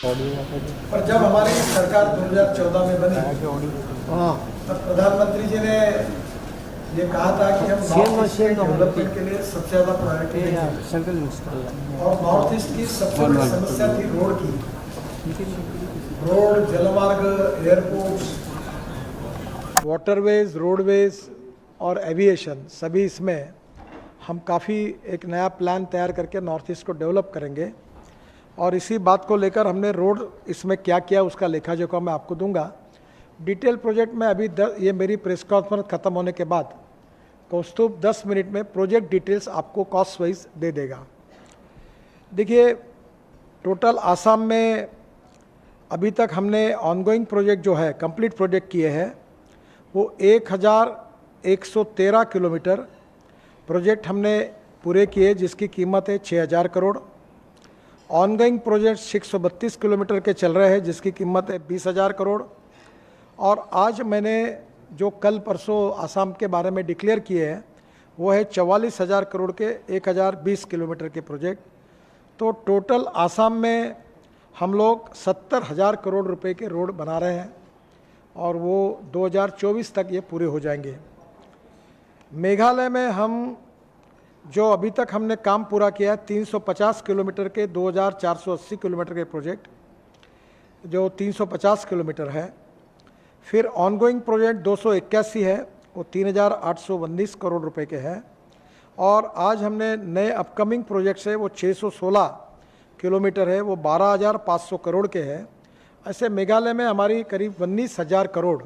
पर जब हमारी सरकार 2014 में बनी तब प्रधानमंत्री जी ने ये कहा था कि हम नॉर्थ ईस्ट के डेवलपमेंट के लिए सबसे ज़्यादा प्रायोरिटी देंगे और नॉर्थ ईस्ट की सबसे बड़ी समस्या थी रोड की। रोड, जलमार्ग, एयरपोर्ट्स, वाटरवेज, रोडवेज और एविएशन सभी इसमें हम काफ़ी एक नया प्लान तैयार करके नॉर्थ ईस्ट को डेवलप करेंगे और इसी बात को लेकर हमने रोड इसमें क्या किया उसका लेखा जोखा मैं आपको दूंगा। डिटेल प्रोजेक्ट में अभी ये मेरी प्रेस कॉन्फ्रेंस ख़त्म होने के बाद कौस्तुभ 10 मिनट में प्रोजेक्ट डिटेल्स आपको कॉस्ट वाइज दे देगा। देखिए, टोटल आसाम में अभी तक हमने ऑनगोइंग प्रोजेक्ट जो है कंप्लीट प्रोजेक्ट किए हैं वो 1113 किलोमीटर प्रोजेक्ट हमने पूरे किए जिसकी कीमत है 6000 करोड़। ऑनगोइंग प्रोजेक्ट 632 किलोमीटर के चल रहे हैं जिसकी कीमत है 20,000 करोड़। और आज मैंने जो कल परसों आसाम के बारे में डिक्लेयर किए हैं वो है 44,000 करोड़ के 1020 किलोमीटर के प्रोजेक्ट। तो टोटल आसाम में हम लोग 70,000 करोड़ रुपए के रोड बना रहे हैं और वो 2024 तक ये पूरे हो जाएंगे। मेघालय में हम जो अभी तक हमने काम पूरा किया है 350 किलोमीटर के 2480 किलोमीटर के प्रोजेक्ट जो 350 किलोमीटर है। फिर ऑनगोइंग प्रोजेक्ट 281 है वो 3819 करोड़ रुपए के हैं। और आज हमने नए अपकमिंग प्रोजेक्ट्स है वो 616 किलोमीटर है वो 12,500 करोड़ के हैं। ऐसे मेघालय में हमारी करीब 19,000 करोड़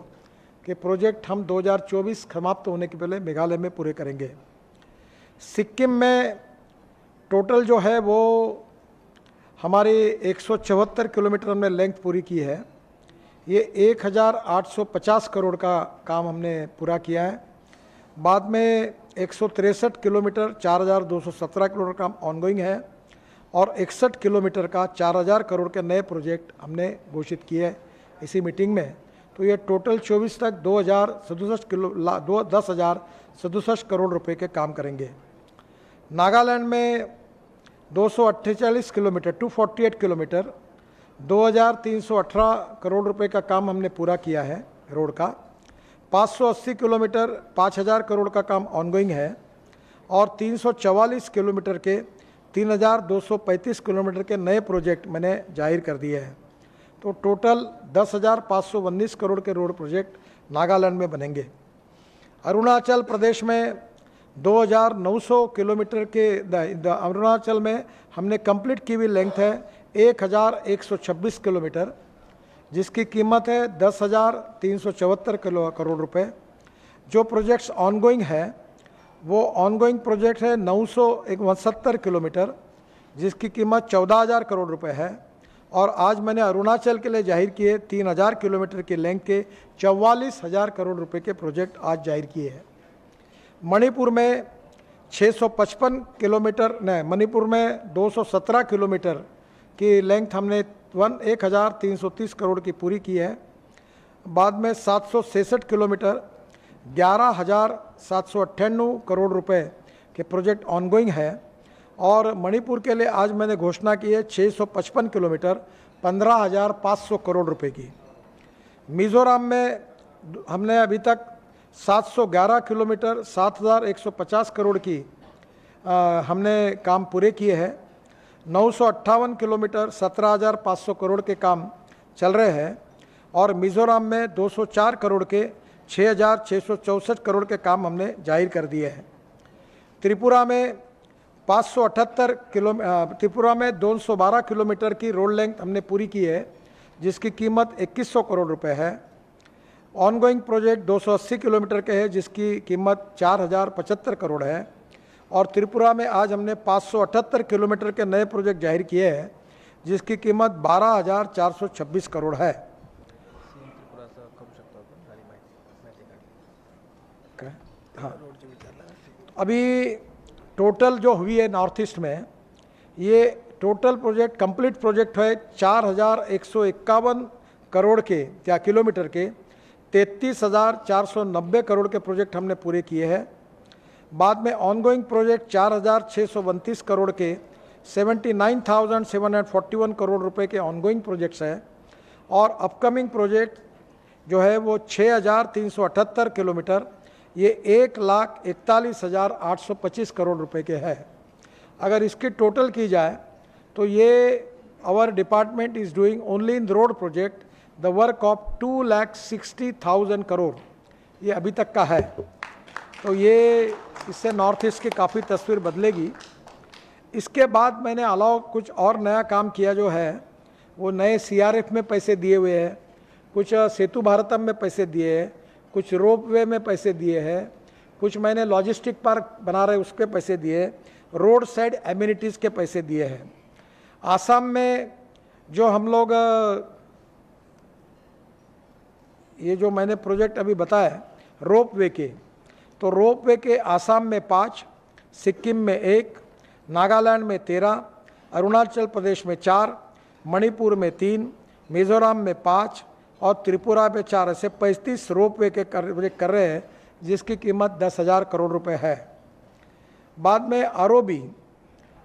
के प्रोजेक्ट हम 2024 समाप्त होने के पहले मेघालय में पूरे करेंगे। सिक्किम में टोटल जो है वो हमारी 174 किलोमीटर हमने लेंथ पूरी की है। ये 1850 करोड़ का काम हमने पूरा किया है। बाद में 163 किलोमीटर 4217 करोड़ का काम ऑनगोइंग है और 61 किलोमीटर का 4000 करोड़ के नए प्रोजेक्ट हमने घोषित किए हैं इसी मीटिंग में। तो ये टोटल 24 तक 10,067 करोड़ रुपए के काम करेंगे। नागालैंड में 248 किलोमीटर 248 किलोमीटर 2318 करोड़ रुपए का काम हमने पूरा किया है रोड का। 580 किलोमीटर 5000 करोड़ का काम ऑनगोइंग है और 344 किलोमीटर के 3235 किलोमीटर के नए प्रोजेक्ट मैंने जाहिर कर दिए हैं। तो टोटल 10,519 करोड़ के रोड प्रोजेक्ट नागालैंड में बनेंगे। अरुणाचल प्रदेश में 2,900 किलोमीटर के अरुणाचल में हमने कंप्लीट की हुई लेंथ है 1,126 किलोमीटर जिसकी कीमत है 10,374 करोड़ रुपए। जो प्रोजेक्ट्स ऑनगोइंग है वो ऑनगोइंग प्रोजेक्ट है 969 किलोमीटर जिसकी कीमत 14,000 करोड़ रुपए है। और आज मैंने अरुणाचल के लिए जाहिर किए 3,000 किलोमीटर की लेंथ के 44,000 करोड़ रुपए के प्रोजेक्ट आज जाहिर किए हैं। मणिपुर में 655 किलोमीटर मणिपुर में 217 किलोमीटर की लेंथ हमने 1,330 करोड़ की पूरी की है। बाद में 766 किलोमीटर 11,798 करोड़ रुपए के प्रोजेक्ट ऑनगोइंग है। और मणिपुर के लिए आज मैंने घोषणा की है 655 किलोमीटर 15,500 करोड़ रुपए की। मिज़ोरम में हमने अभी तक 711 किलोमीटर 7,150 करोड़ की हमने काम पूरे किए हैं। 958 किलोमीटर 17,500 करोड़ के काम चल रहे हैं। और मिज़ोरम में 204 करोड़ के 6,664 करोड़ के काम हमने जाहिर कर दिए हैं। त्रिपुरा में 578 त्रिपुरा में 212 किलोमीटर की रोड लेंथ हमने पूरी की है जिसकी कीमत 2100 करोड़ रुपए है। ऑनगोइंग प्रोजेक्ट 280 किलोमीटर के है जिसकी कीमत 4,075 करोड़ है। और त्रिपुरा में आज हमने 578 किलोमीटर के नए प्रोजेक्ट जाहिर किए हैं जिसकी कीमत 12,426 करोड़ है। हाँ, अभी टोटल जो हुई है नॉर्थ ईस्ट में ये टोटल प्रोजेक्ट कंप्लीट प्रोजेक्ट है 4,151 करोड़ के किलोमीटर के 33,490 करोड़ के प्रोजेक्ट हमने पूरे किए हैं। बाद में ऑनगोइंग प्रोजेक्ट 4,629 करोड़ के 79,741 करोड़ रुपए के ऑनगोइंग प्रोजेक्ट्स हैं और अपकमिंग प्रोजेक्ट जो है वो 6,378 किलोमीटर, ये 1,41,825 करोड़ रुपए के हैं। अगर इसकी टोटल की जाए तो ये our department is doing only in road project the work of 2,60,000 crore, ये अभी तक का है। तो ये इससे नॉर्थ ईस्ट की काफ़ी तस्वीर बदलेगी। इसके बाद मैंने अलावा कुछ और नया काम किया जो है वो नए CRF में पैसे दिए हुए हैं, कुछ सेतु भारतम में पैसे दिए हैं, कुछ रोपवे में पैसे दिए हैं, कुछ मैंने लॉजिस्टिक पार्क बना रहे उसके पैसे दिए, रोड साइड एम्यूनिटीज़ के पैसे दिए हैं। आसाम में जो हम लोग ये जो मैंने प्रोजेक्ट अभी बताया रोपवे के, तो रोपवे के आसाम में 5, सिक्किम में 1, नागालैंड में 13, अरुणाचल प्रदेश में 4, मणिपुर में 3, मिजोरम में 5 और त्रिपुरा में 4, ऐसे 35 रोपवे के प्रोजेक्ट कर रहे हैं जिसकी कीमत 10,000 करोड़ रुपए है। बाद में ROB,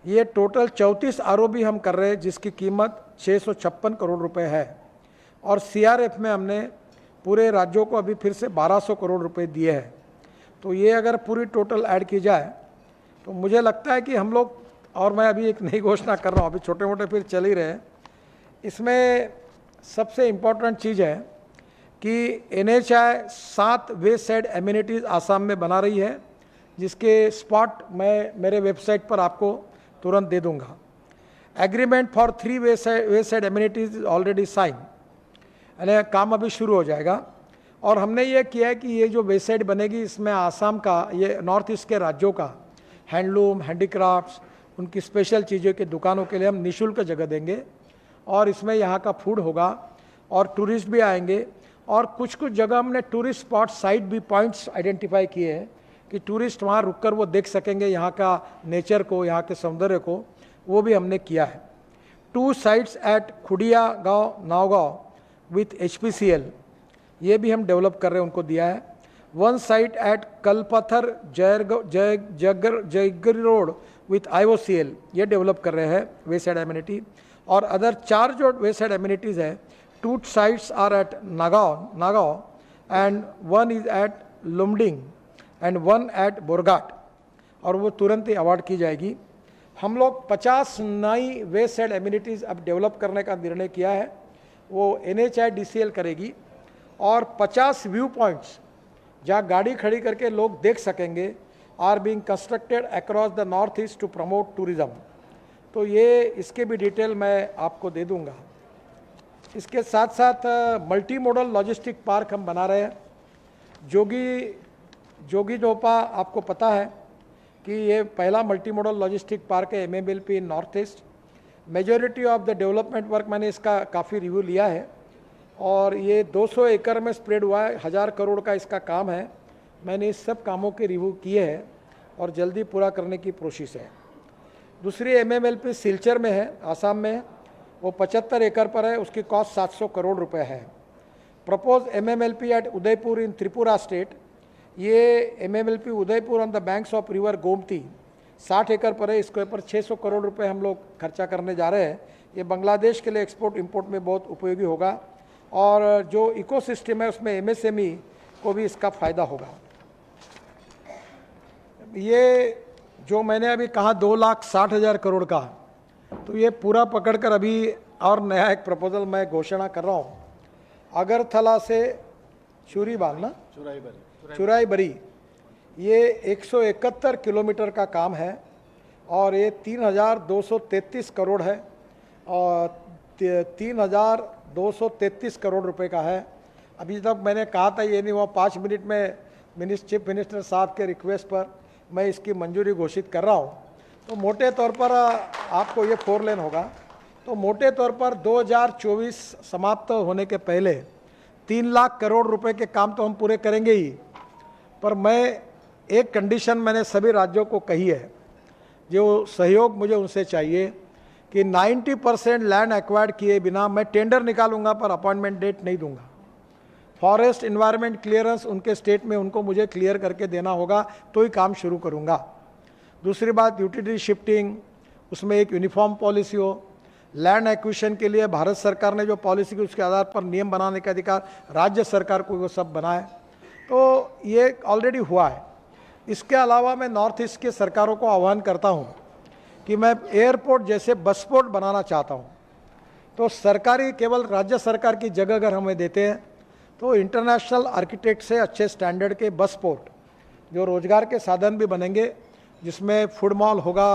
ये टोटल 34 ROB हम कर रहे हैं जिसकी कीमत 656 करोड़ रुपए है। और CRF में हमने पूरे राज्यों को अभी फिर से 1200 करोड़ रुपए दिए हैं। तो ये अगर पूरी टोटल ऐड की जाए तो मुझे लगता है कि हम लोग, और मैं अभी एक नई घोषणा कर रहा हूँ, अभी छोटे मोटे फिर चल ही रहे हैं, इसमें सबसे इम्पोर्टेंट चीज़ है कि NHAI 7 वे साइड एम्यूनिटीज़ आसाम में बना रही है जिसके स्पॉट मैं मेरे वेबसाइट पर आपको तुरंत दे दूंगा। Agreement for 3 way side amenities is already sign, यानी काम अभी शुरू हो जाएगा। और हमने ये किया है कि ये जो वे साइड बनेगी इसमें आसाम का, ये नॉर्थ ईस्ट के राज्यों का हैंडलूम, हैंडीक्राफ्ट्स, उनकी स्पेशल चीज़ों की दुकानों के लिए हम निःशुल्क जगह देंगे और इसमें यहाँ का फूड होगा और टूरिस्ट भी आएंगे। और कुछ कुछ जगह हमने टूरिस्ट स्पॉट साइट भी पॉइंट्स आइडेंटिफाई किए हैं कि टूरिस्ट वहाँ रुककर वो देख सकेंगे यहाँ का नेचर को, यहाँ के सौंदर्य को, वो भी हमने किया है। 2 साइट्स एट खुडिया गाँव नावगाँव विथ HPCL, ये भी हम डेवलप कर रहे हैं, उनको दिया है। 1 site at Kalapathar Jaigiri road with IOCL, ये डेवलप कर रहे हैं वे साइड एम्यूनिटी। और अदर 4 जो वे साइड एम्यूनिटीज़ है, 2 sites are at Nagaon and 1 is at Lumding and 1 at Borghat, और वो तुरंत ही अवार्ड की जाएगी। हम लोग 50 नई वे साइड एम्यूनिटीज़ अब डेवलप करने का निर्णय किया है, वो NHAI DCL करेगी। और 50 व्यू पॉइंट्स जहाँ गाड़ी खड़ी करके लोग देख सकेंगे are being constructed across the north east to promote tourism. तो ये इसके भी डिटेल मैं आपको दे दूंगा। इसके साथ साथ मल्टी मॉडल लॉजिस्टिक पार्क हम बना रहे हैं। जोगी जोपा आपको पता है कि ये पहला मल्टी मॉडल लॉजिस्टिक पार्क है MMLP in north east. Majority of the development work मैंने इसका काफ़ी रिव्यू लिया है और ये 200 एकड़ में स्प्रेड हुआ है, 1000 करोड़ का इसका काम है। मैंने इस सब कामों के रिव्यू किए हैं और जल्दी पूरा करने की कोशिश है। दूसरी MMLP सिलचर में है, आसाम में है, वो 75 एकड़ पर है, उसकी कॉस्ट 700 करोड़ रुपए है। प्रपोज MMLP एट उदयपुर इन त्रिपुरा स्टेट, ये MMLP Udaipur on the banks of river Gomti 60 एकड़ पर है, इसके ऊपर 600 करोड़ रुपए हम लोग खर्चा करने जा रहे हैं। ये बांग्लादेश के लिए एक्सपोर्ट इंपोर्ट में बहुत उपयोगी होगा और जो इकोसिस्टम है उसमें MSME को भी इसका फ़ायदा होगा। ये जो मैंने अभी कहा 2,60,000 करोड़ का, तो ये पूरा पकड़कर अभी और नया एक प्रपोजल मैं घोषणा कर रहा हूँ। अगरतला से चुराईबरी, ये 171 किलोमीटर का काम है और ये 3,233 करोड़ है और 3,233 करोड़ रुपए का है। अभी तक मैंने कहा था ये नहीं हुआ, 5 मिनट में चीफ मिनिस्टर साहब के रिक्वेस्ट पर मैं इसकी मंजूरी घोषित कर रहा हूँ। तो मोटे तौर पर आपको ये 4 लेन होगा। तो मोटे तौर पर 2024 समाप्त होने के पहले 3 लाख करोड़ रुपए के काम तो हम पूरे करेंगे ही, पर मैं एक कंडीशन मैंने सभी राज्यों को कही है, जो सहयोग मुझे उनसे चाहिए कि 90% लैंड एक्वायर्ड किए बिना मैं टेंडर निकालूंगा पर अपॉइंटमेंट डेट नहीं दूंगा। फॉरेस्ट इन्वायरमेंट क्लियरेंस उनके स्टेट में उनको मुझे क्लियर करके देना होगा तो ही काम शुरू करूंगा। दूसरी बात यूटिलिटी शिफ्टिंग, उसमें एक यूनिफॉर्म पॉलिसी हो। लैंड एक्विजिशन के लिए भारत सरकार ने जो पॉलिसी की उसके आधार पर नियम बनाने का अधिकार राज्य सरकार को वो सब बनाए, तो ये ऑलरेडी हुआ है। इसके अलावा मैं नॉर्थ ईस्ट की सरकारों को आह्वान करता हूँ कि मैं एयरपोर्ट जैसे बसपोर्ट बनाना चाहता हूँ। तो सरकारी केवल राज्य सरकार की जगह अगर हमें देते हैं तो इंटरनेशनल आर्किटेक्ट से अच्छे स्टैंडर्ड के बसपोर्ट जो रोजगार के साधन भी बनेंगे, जिसमें फूड मॉल होगा,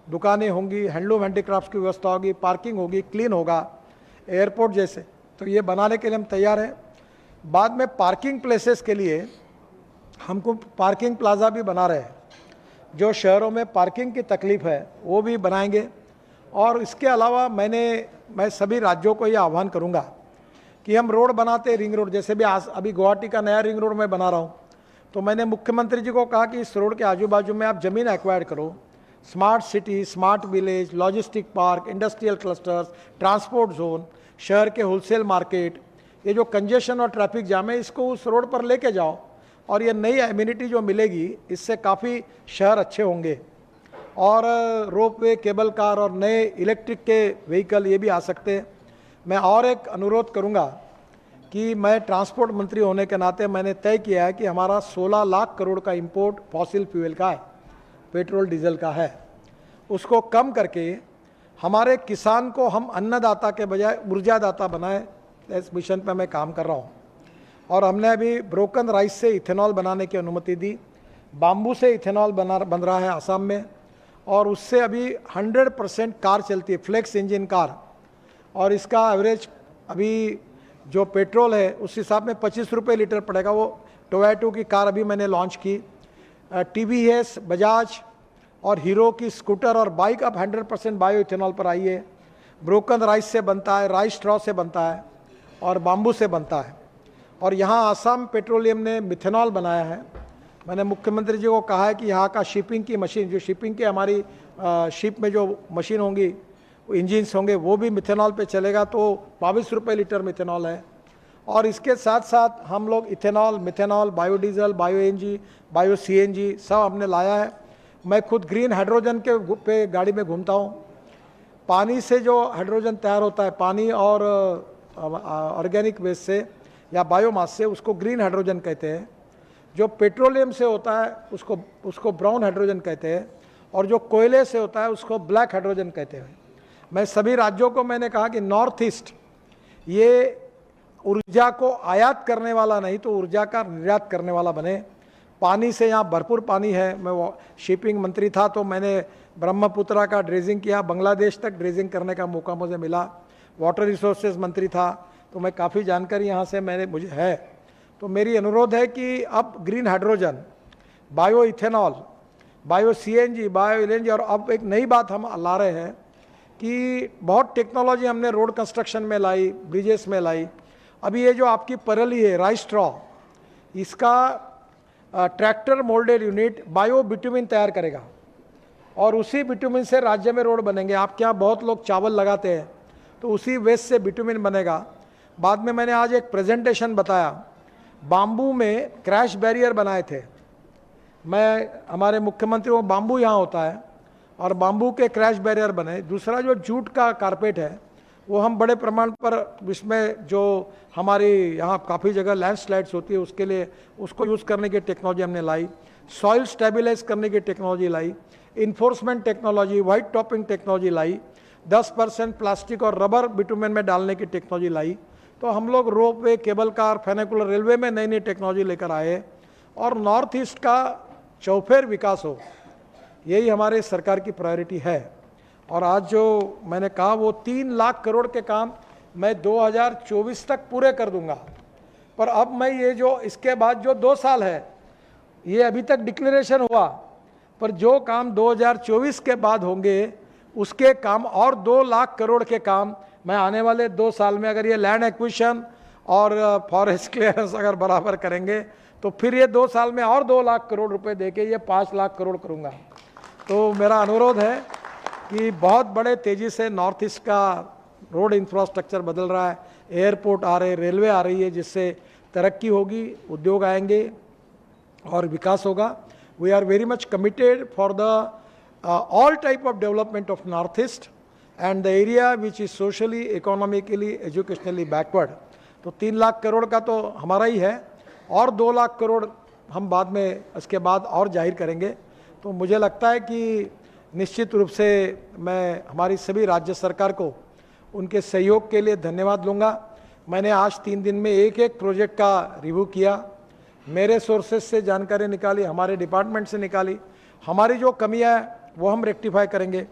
दुकानें होंगी, हैंडलूम हैंडीक्राफ्ट की व्यवस्था होगी, पार्किंग होगी, क्लीन होगा, एयरपोर्ट जैसे, तो ये बनाने के लिए हम तैयार हैं। बाद में पार्किंग प्लेसेस के लिए हमको पार्किंग प्लाजा भी बना रहे हैं, जो शहरों में पार्किंग की तकलीफ है वो भी बनाएंगे। और इसके अलावा मैं सभी राज्यों को ये आह्वान करूँगा कि हम रोड बनाते, रिंग रोड जैसे भी अभी गुवाहाटी का नया रिंग रोड मैं बना रहा हूँ, तो मैंने मुख्यमंत्री जी को कहा कि इस रोड के आजू बाजू में आप ज़मीन एक्वायर करो, smart city, smart village, logistic park, industrial clusters, transport zone, शहर के होलसेल मार्केट, ये जो कंजेशन और ट्रैफिक जाम है इसको उस रोड पर लेके जाओ, और ये नई एम्यूनिटी जो मिलेगी इससे काफ़ी शहर अच्छे होंगे। और रोपवे, केबल कार और नए इलेक्ट्रिक के व्हीकल ये भी आ सकते हैं। मैं और एक अनुरोध करूँगा कि मैं ट्रांसपोर्ट मंत्री होने के नाते मैंने तय किया है कि हमारा 16 लाख करोड़ का इंपोर्ट फॉसिल फ्यूल का है, पेट्रोल डीजल का है, उसको कम करके हमारे किसान को हम अन्नदाता के बजाय ऊर्जादाता बनाए। इस मिशन पर मैं काम कर रहा हूँ। और हमने अभी ब्रोकन राइस से इथेनॉल बनाने की अनुमति दी। बाम्बू से इथेनॉल बन रहा है असम में, और उससे अभी 100% कार चलती है, फ्लेक्स इंजन कार, और इसका एवरेज अभी जो पेट्रोल है उस हिसाब में 25 रुपये लीटर पड़ेगा। वो टोयोटो की कार अभी मैंने लॉन्च की। टीवीएस, बजाज और हीरो की स्कूटर और बाइक अब 100% बायो इथेनॉल पर आई है। ब्रोकन राइस से बनता है, राइस स्ट्रॉ से बनता है और बाम्बू से बनता है। और यहाँ आसाम पेट्रोलियम ने मिथेनॉल बनाया है। मैंने मुख्यमंत्री जी को कहा है कि यहाँ का शिपिंग की मशीन, जो शिपिंग की हमारी शिप में जो मशीन होंगी, इंजिन्स होंगे, वो भी मिथेनॉल पे चलेगा, तो 22 रुपये लीटर मिथेनॉल है। और इसके साथ साथ हम लोग ethanol, methanol, biodiesel, bio NG, bio CNG सब हमने लाया है। मैं खुद ग्रीन हाइड्रोजन के पे गाड़ी में घूमता हूँ। पानी से जो हाइड्रोजन तैयार होता है, पानी और ऑर्गेनिक वेस्ट से या बायोमास से, उसको ग्रीन हाइड्रोजन कहते हैं। जो पेट्रोलियम से होता है उसको ब्राउन हाइड्रोजन कहते हैं, और जो कोयले से होता है उसको ब्लैक हाइड्रोजन कहते हैं। मैं सभी राज्यों को मैंने कहा कि नॉर्थ ईस्ट ये ऊर्जा को आयात करने वाला नहीं तो ऊर्जा का निर्यात करने वाला बने। पानी से यहाँ भरपूर पानी है। मैं वो शिपिंग मंत्री था तो मैंने ब्रह्मपुत्रा का ड्रेजिंग किया, बांग्लादेश तक ड्रेजिंग करने का मौका मुझे मिला। वाटर रिसोर्सेज मंत्री था तो मैं काफ़ी जानकारी यहाँ से मुझे है। तो मेरी अनुरोध है कि अब green hydrogen, bio ethanol, bio CNG, bio LNG, और अब एक नई बात हम ला रहे हैं कि बहुत टेक्नोलॉजी हमने रोड कंस्ट्रक्शन में लाई, ब्रिजेस में लाई। अभी ये जो आपकी परली है राइस स्ट्रॉ, इसका tractor moulded unit bio bitumen तैयार करेगा और उसी बिटुमिन से राज्य में रोड बनेंगे। आपके यहाँ बहुत लोग चावल लगाते हैं तो उसी वेस्ट से बिटुमिन बनेगा। बाद में मैंने आज एक प्रेजेंटेशन बताया, बाम्बू में क्रैश बैरियर बनाए थे। हमारे मुख्यमंत्री को बाम्बू यहाँ होता है और बाम्बू के क्रैश बैरियर बने। दूसरा जो जूट का कारपेट है वो हम बड़े प्रमाण पर, इसमें जो हमारी यहाँ काफ़ी जगह लैंडस्लाइड्स होती है उसके लिए उसको यूज़ करने की टेक्नोलॉजी हमने लाई, सॉइल स्टेबलाइज करने की टेक्नोलॉजी लाई, enforcement technology, white topping technology लाई, 10% प्लास्टिक और रबर बिटुमेन में डालने की टेक्नोलॉजी लाई। तो हम लोग ropeway, cable car, funicular railway में नई नई टेक्नोलॉजी लेकर आए और नॉर्थ ईस्ट का चौफेर विकास हो, यही हमारे सरकार की प्रायोरिटी है। और आज जो मैंने कहा वो 3 लाख करोड़ के काम मैं 2024 तक पूरे कर दूंगा। पर अब मैं ये जो इसके बाद जो 2 साल है, ये अभी तक डिक्लेरेशन हुआ, पर जो काम 2024 के बाद होंगे उसके काम और 2 लाख करोड़ के काम मैं आने वाले 2 साल में, अगर ये लैंड एक्विजिशन और फॉरेस्ट क्लियरेंस अगर बराबर करेंगे तो फिर ये 2 साल में और 2 लाख करोड़ रुपए देके ये 5 लाख करोड़ करूँगा। तो मेरा अनुरोध है कि बहुत बड़े तेज़ी से नॉर्थ ईस्ट का रोड इंफ्रास्ट्रक्चर बदल रहा है, एयरपोर्ट आ रहे, रेलवे आ रही है, जिससे तरक्की होगी, उद्योग आएंगे और विकास होगा। We are very much committed for the all type of development of Northeast and the area which is socially, economically, educationally backward. तो 3 लाख करोड़ का तो हमारा ही है और 2 लाख करोड़ हम बाद में इसके बाद और जाहिर करेंगे। तो मुझे लगता है कि निश्चित रूप से मैं हमारी सभी राज्य सरकार को उनके सहयोग के लिए धन्यवाद दूंगा। मैंने आज 3 दिन में एक एक प्रोजेक्ट का रिव्यू किया, मेरे सोर्सेज से जानकारी निकाली, हमारे डिपार्टमेंट से निकाली। हमारी जो कमियां हैं वो हम रेक्टिफाई करेंगे।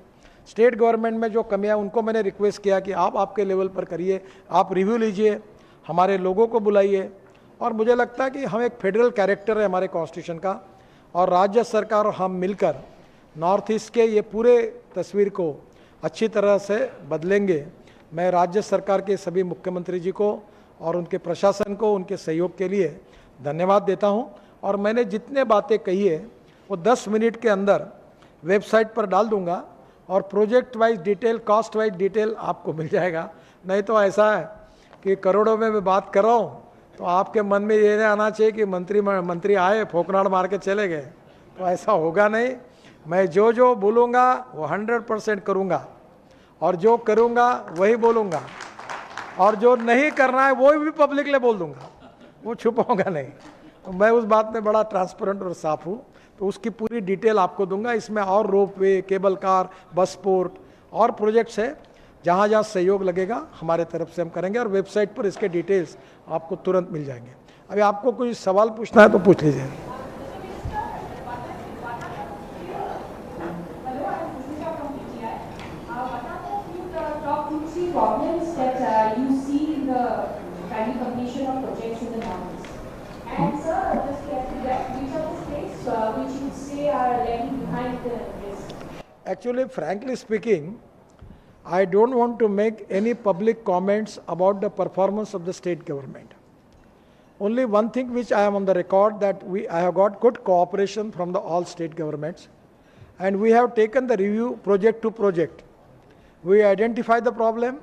स्टेट गवर्नमेंट में जो कमियां उनको मैंने रिक्वेस्ट किया कि आप आपके लेवल पर करिए, आप रिव्यू लीजिए, हमारे लोगों को बुलाइए। और मुझे लगता है कि हम एक फेडरल कैरेक्टर है हमारे कॉन्स्टिट्यूशन का और राज्य सरकार और हम मिलकर नॉर्थ ईस्ट के ये पूरे तस्वीर को अच्छी तरह से बदलेंगे। मैं राज्य सरकार के सभी मुख्यमंत्री जी को और उनके प्रशासन को उनके सहयोग के लिए धन्यवाद देता हूं। और मैंने जितने बातें कही है वो 10 मिनट के अंदर वेबसाइट पर डाल दूंगा और project wise detail, cost wise detail आपको मिल जाएगा। नहीं तो ऐसा है कि करोड़ों में मैं बात कर रहा हूँ तो आपके मन में ये नहीं आना चाहिए कि मंत्री आए फोकनाड़ मार के चले गए, तो ऐसा होगा नहीं। मैं जो जो बोलूँगा वो 100% करूँगा और जो करूँगा वही बोलूँगा और जो नहीं करना है वो भी पब्लिक ले बोल दूँगा, वो छुपाऊँगा नहीं। तो मैं उस बात में बड़ा ट्रांसपेरेंट और साफ हूँ, तो उसकी पूरी डिटेल आपको दूंगा। इसमें और ropeway, cable car, bus port और प्रोजेक्ट्स है, जहाँ जहाँ सहयोग लगेगा हमारे तरफ से हम करेंगे और वेबसाइट पर इसके डिटेल्स आपको तुरंत मिल जाएंगे। अभी आपको कोई सवाल पूछना है तो पूछ लीजिए। And sir, just to get which of the states which you say are lagging behind this? Actually, frankly speaking, I don't want to make any public comments about the performance of the state government. Only one thing which I am on the record that I have got good cooperation from the all state governments, and we have taken the review project to project. We identify the problem,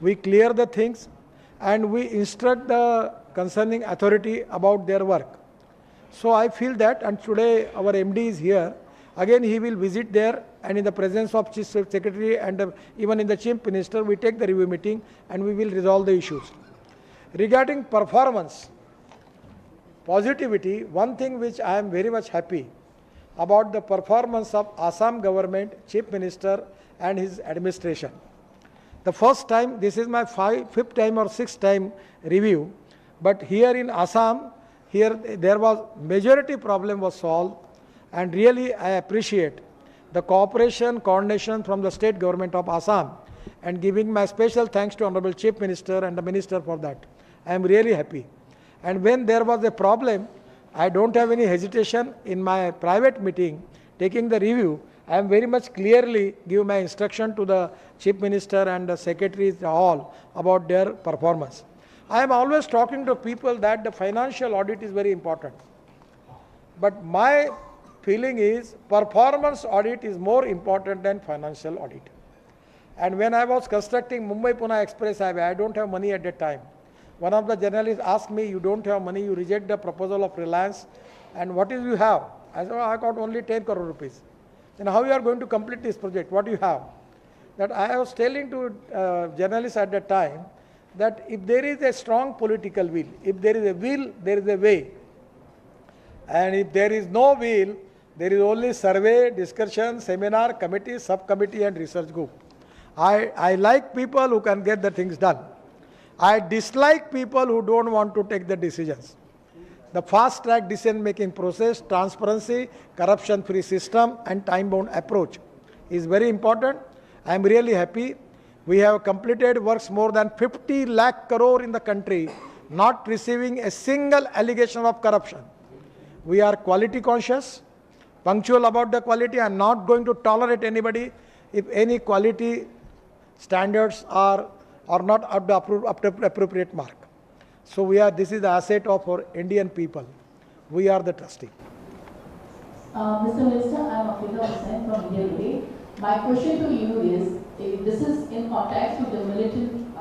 we clear the things, and we instruct the concerning authority about their work. So I feel that, and today our MD is here, again he will visit there, and in the presence of Chief Secretary and even in the Chief Minister, we take the review meeting and we will resolve the issues. Regarding performance, positivity, one thing which I am very much happy about the performance of Assam government, Chief Minister and his administration. The first time, this is my 5th time or 6th time review, but here in Assam, here there was majority problem was solved, and really I appreciate the cooperation, coordination from the state government of Assam, and giving my special thanks to Honorable Chief Minister and the Minister for that. I am really happy. And when there was a problem, I don't have any hesitation in my private meeting, taking the review, I am very much clearly give my instruction to the Chief Minister and the Secretaries all about their performance. I am always talking to people that the financial audit is very important. But my feeling is performance audit is more important than financial audit. And when I was constructing Mumbai-Pune Express Highway, I don't have money at that time. One of the journalists asked me, you don't have money, you reject the proposal of Reliance, and what is you have? I said, oh, I got only 10 crore rupees. Then how you are going to complete this project? What do you have? That I was telling to journalists at that time, that if there is a strong political will, if there is a will, there is a way. And if there is no will, there is only survey, discussion, seminar, committee, subcommittee and research group. I like people who can get the things done. I dislike people who don't want to take the decisions. The fast track decision making process, transparency, corruption free system and time bound approach is very important. I am really happy. We have completed works more than 50 lakh crore in the country, not receiving a single allegation of corruption. We are quality conscious, punctual about the quality. I am not going to tolerate anybody if any quality standards are not up to appropriate mark. So this is the asset of our Indian people. We are the trustee. Mr. Minister, I am Afrika Hussain from India Today. My question to you is, this is in context with the militant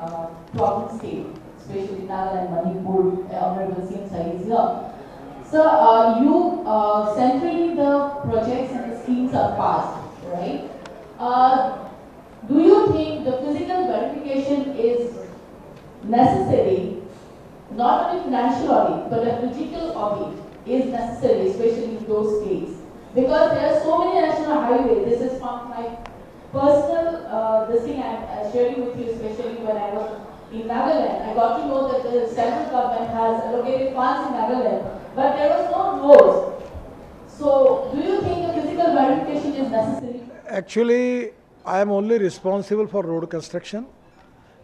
problem state, especially Nagaland, Manipur, Honorable CM Sai is here. Sir, centrally the projects and the schemes are passed, right? Do you think the physical verification is necessary, not only financial audit, but a physical audit is necessary, especially in those states? Because there are so many national highways. This is from my personal, this thing I'm sharing with you, especially when I was in Nagaland. I got to know that the central government has allocated funds in Nagaland, but there was no roads. So, do you think the physical verification is necessary? Actually, I am only responsible for road construction.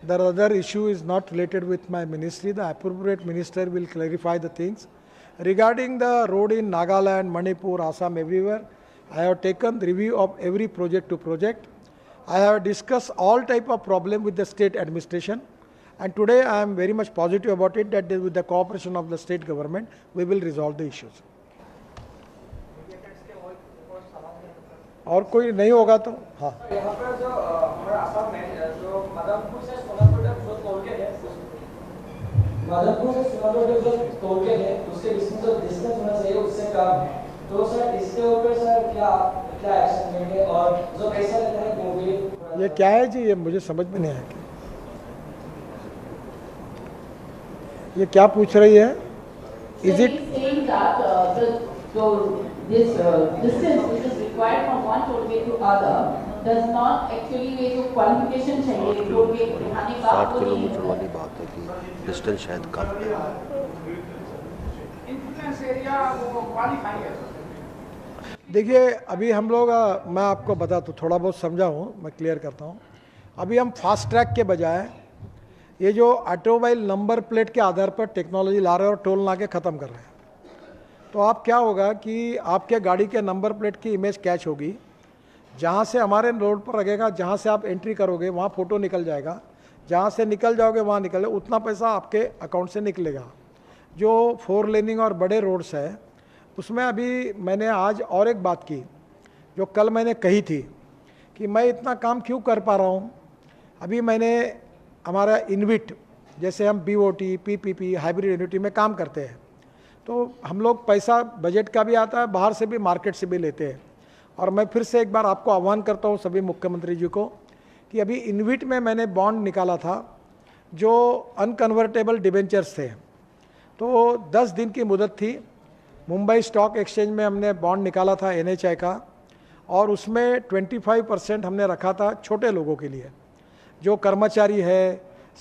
The other issue is not related with my ministry. The appropriate minister will clarify the things. Regarding the road in Nagaland, Manipur, Assam, everywhere, I have taken review of every project to project. I have discussed all type of problem with the state administration. And today I am very much positive about it that with the cooperation of the state government, we will resolve the issues. और कोई नहीं होगा तो हाँ यहाँ पर जो हमारा आसाम में जो मदनपुर से सोनापुर तक जो टोल गेट है मदनपुर से सोनापुर तक जो टोल गेट है उसके बीच में जो डिस्टेंस होना चाहिए उससे कम है तो सर इसके ऊपर सर क्या क्या एक्शन लेंगे और जो पैसा लेता है वो भी ये क्या है जी ये मुझे समझ में नहीं आया ये क्या पूछ रही है So he's saying that this distance which is required from one toll gate to other does not actually ये जो qualification चाहिए toll gate दिखाने का 60 वो नहीं किलोमीटर है। वाली बात है कि डिस्टेंस शायद कम है। इन्फ्लुएंस एरिया वो क्वालिफाई है देखिए अभी हम लोग मैं आपको बता तो थोड़ा बहुत समझा हूँ मैं क्लियर करता हूँ अभी हम फास्ट ट्रैक के बजाय ये जो ऑटोमोबाइल नंबर प्लेट के आधार पर टेक्नोलॉजी ला रहे हैं और टोल नाके ख़त्म कर रहे हैं तो आप क्या होगा कि आपके गाड़ी के नंबर प्लेट की इमेज कैच होगी जहाँ से हमारे रोड पर लगेगा जहाँ से आप एंट्री करोगे वहाँ फ़ोटो निकल जाएगा जहाँ से निकल जाओगे वहाँ निकले उतना पैसा आपके अकाउंट से निकलेगा जो 4 लेनिंग और बड़े रोड्स है उसमें अभी मैंने आज और एक बात की जो कल मैंने कही थी कि मैं इतना काम क्यों कर पा रहा हूँ अभी मैंने हमारा इनविट जैसे हम BOT, PPP, हाइब्रिड एन्युटी में काम करते हैं तो हम लोग पैसा बजट का भी आता है बाहर से भी मार्केट से भी लेते हैं और मैं फिर से एक बार आपको आह्वान करता हूँ सभी मुख्यमंत्री जी को कि अभी इनविट में मैंने बॉन्ड निकाला था जो अनकन्वर्टेबल डिबेंचर्स थे तो 10 दिन की मुदत थी मुंबई स्टॉक एक्सचेंज में हमने बॉन्ड निकाला था NHI का और उसमें 25% हमने रखा था छोटे लोगों के लिए जो कर्मचारी है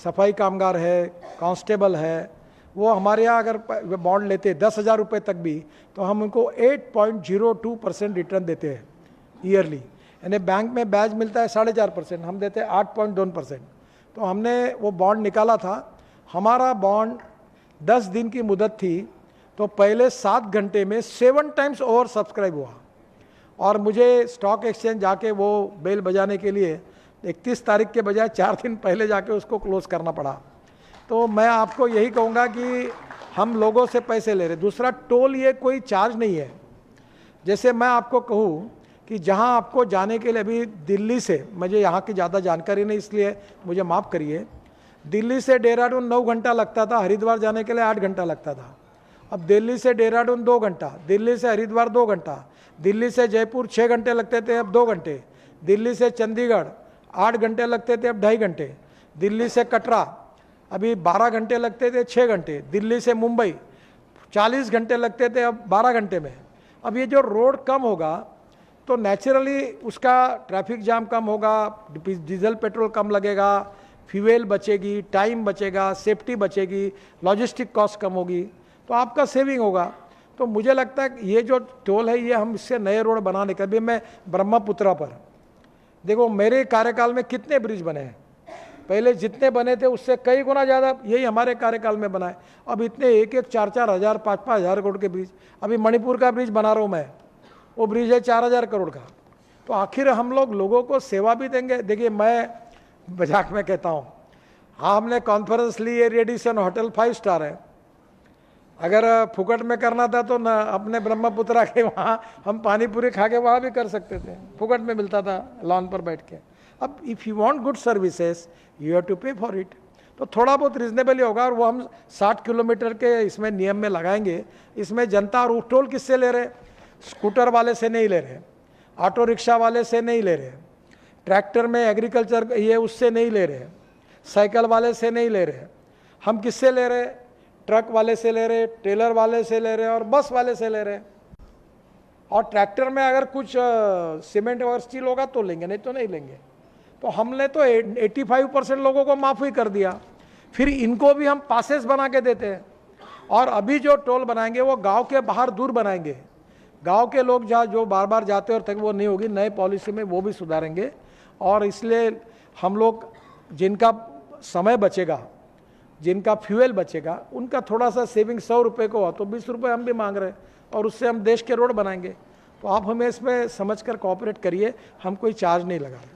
सफाई कामगार है कांस्टेबल है वो हमारे यहाँ अगर बॉन्ड लेते 10,000 रुपये तक भी तो हम उनको 8.02% रिटर्न देते हैं ईयरली यानी बैंक में ब्याज मिलता है 4.5% हम देते हैं 8.2%। तो हमने वो बॉन्ड निकाला था हमारा बॉन्ड 10 दिन की मुदत थी तो पहले 7 घंटे में 7 टाइम्स ओवर सब्सक्राइब हुआ और मुझे स्टॉक एक्सचेंज जाके वो बेल बजाने के लिए 31 तारीख के बजाय 4 दिन पहले जाके उसको क्लोज करना पड़ा। तो मैं आपको यही कहूँगा कि हम लोगों से पैसे ले रहे। दूसरा टोल ये कोई चार्ज नहीं है। जैसे मैं आपको कहूँ कि जहाँ आपको जाने के लिए अभी दिल्ली से, मुझे यहाँ की ज़्यादा जानकारी नहीं इसलिए मुझे माफ़ करिए, दिल्ली से देहरादून 9 घंटा लगता था, हरिद्वार जाने के लिए 8 घंटा लगता था। अब दिल्ली से देहरादून 2 घंटा, दिल्ली से हरिद्वार 2 घंटा, दिल्ली से जयपुर 6 घंटे लगते थे अब 2 घंटे, दिल्ली से चंडीगढ़ 8 घंटे लगते थे अब 2.5 घंटे, दिल्ली से कटरा अभी 12 घंटे लगते थे 6 घंटे, दिल्ली से मुंबई 40 घंटे लगते थे अब 12 घंटे में। अब ये जो रोड कम होगा तो नेचुरली उसका ट्रैफिक जाम कम होगा, डीजल पेट्रोल कम लगेगा, फ्यूल बचेगी, टाइम बचेगा, सेफ्टी बचेगी, लॉजिस्टिक कॉस्ट कम होगी, तो आपका सेविंग होगा। तो मुझे लगता है कि ये जो टोल है ये हम इससे नए रोड बनाने का भी, मैं ब्रह्मपुत्रा पर देखो मेरे कार्यकाल में कितने ब्रिज बने हैं, पहले जितने बने थे उससे कई गुना ज़्यादा यही हमारे कार्यकाल में बनाए। अब इतने 1-1, 4-4 हज़ार, 5-5 हज़ार करोड़ के ब्रिज, अभी मणिपुर का ब्रिज बना रहा हूँ मैं, वो ब्रिज है 4,000 करोड़ का। तो आखिर हम लोगों को सेवा भी देंगे। देखिए मैं मजाक में कहता हूँ, हाँ हमने कॉन्फ्रेंस ली, ये रेडिसन होटल 5 स्टार है, अगर फुकट में करना था तो ना अपने ब्रह्मपुत्रा के वहाँ हम पानी पूरी खा के वहाँ भी कर सकते थे, फुकट में मिलता था लॉन पर बैठ के। अब if you want good services you have to pay for it. तो थोड़ा बहुत रिजनेबल ही होगा और वो हम 60 किलोमीटर के इसमें नियम में लगाएंगे। इसमें जनता और टोल किससे ले रहे, स्कूटर वाले से नहीं ले रहे, ऑटो रिक्शा वाले से नहीं ले रहे, ट्रैक्टर में एग्रीकल्चर ये उससे नहीं ले रहे, साइकिल वाले से नहीं ले रहे, हम किससे ले रहे? ट्रक वाले से ले रहे, टेलर वाले से ले रहे और बस वाले से ले रहे। और ट्रैक्टर में अगर कुछ सीमेंट और स्टील होगा तो लेंगे, नहीं तो नहीं लेंगे। तो हमने तो 85% लोगों को माफ़ ही कर दिया, फिर इनको भी हम पासेस बना के देते हैं। और अभी जो टोल बनाएंगे वो गांव के बाहर दूर बनाएंगे, गांव के लोग जहाँ जो बार बार जाते और तक वो नहीं होगी, नए पॉलिसी में वो भी सुधारेंगे। और इसलिए हम लोग जिनका समय बचेगा, जिनका फ्यूल बचेगा, उनका थोड़ा सा सेविंग 100 रुपये को हो तो 20 रुपये हम भी मांग रहे हैं और उससे हम देश के रोड बनाएंगे। तो आप हमें इसमें समझकर कोऑपरेट करिए, हम कोई चार्ज नहीं लगा रहे।